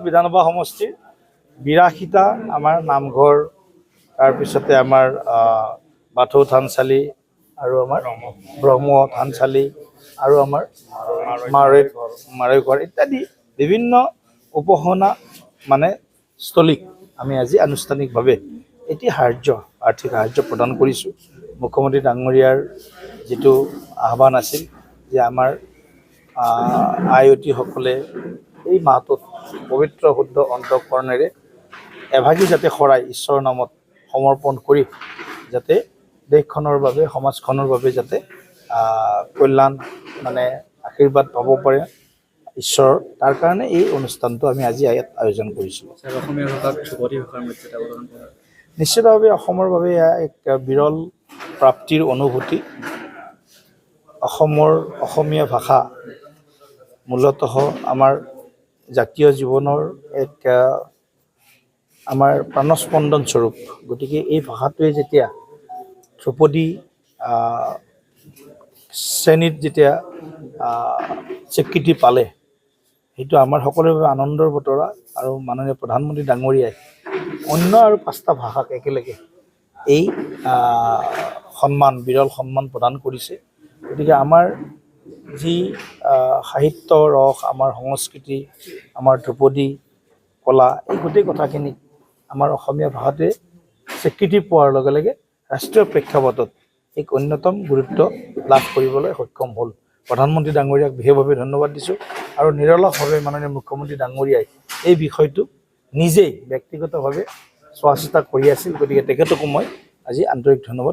বিধানসভা সমষ্টিৰ ৮২টা আমাৰ নামঘৰ, তাৰপিছতে আমাৰ বাথৌ থানচালি আৰু আমাৰ ব্ৰহ্ম থানচালি আৰু আমাৰ মাৰৈ ঘৰ ইত্যাদি বিভিন্ন উপাসনা মানে স্থলীক আমি আজি আনুষ্ঠানিকভাৱে এটি আৰ্থিক সাহায্য প্ৰদান কৰিছোঁ। মুখ্যমন্ত্ৰী ডাঙৰীয়াৰ যিটো আহ্বান আছিল যে আমাৰ আয়তীসকলে এই মাহটোত পবিত্ৰ শুদ্ধ অন্তঃকৰণেৰে এভাগী যাতে শৰাই ঈশ্বৰৰ নামত সমৰ্পণ কৰি যাতে দেশখনৰ বাবে সমাজখনৰ বাবে যাতে কল্যাণ মানে আশীৰ্বাদ পাব পাৰে ঈশ্বৰৰ, তাৰ কাৰণে এই অনুষ্ঠানটো আমি আজি ইয়াত আয়োজন কৰিছিলোঁ। অসমীয়া ভাষাত ধ্ৰুপদী ভাষাৰ মৰ্যাদা প্ৰদান কৰা নিশ্চিতভাৱে অসমৰ বাবে এয়া এক বিৰল প্ৰাপ্তিৰ অনুভূতি। অসমীয়া ভাষা মূলতঃ আমাৰ জাতীয় জীৱনৰ এক আমাৰ প্ৰাণস্পন্দন স্বৰূপ। গতিকে এই ভাষাটোৱে যেতিয়া ধ্ৰুপদী শ্ৰেণীত যেতিয়া স্বীকৃতি পালে, সেইটো আমাৰ সকলোৰে বাবে আনন্দৰ বতৰা। আৰু মাননীয় প্ৰধানমন্ত্ৰী ডাঙৰীয়াই অন্য আৰু 5টা ভাষাক একেলগে এই বিৰল সন্মান প্ৰদান কৰিছে। গতিকে আমাৰ যি সাহিত্য ৰস, আমাৰ সংস্কৃতি, আমাৰ ধ্ৰুপদী কলা, এই গোটেই কথাখিনি আমাৰ অসমীয়া ভাষাটোৱে স্বীকৃতি পোৱাৰ লগে লগে ৰাষ্ট্ৰীয় প্ৰেক্ষাপটত এক অন্যতম গুৰুত্ব লাভ কৰিবলৈ সক্ষম হ'ল। প্ৰধানমন্ত্ৰী ডাঙৰীয়াক বিশেষভাৱে ধন্যবাদ দিছোঁ আৰু নিৰলসভাৱে মাননীয় মুখ্যমন্ত্ৰী ডাঙৰীয়াই এই বিষয়টো নিজেই ব্যক্তিগতভাৱে চোৱা চিতা কৰি আছিল। গতিকে তেখেতকো মই আজি আন্তৰিক ধন্যবাদ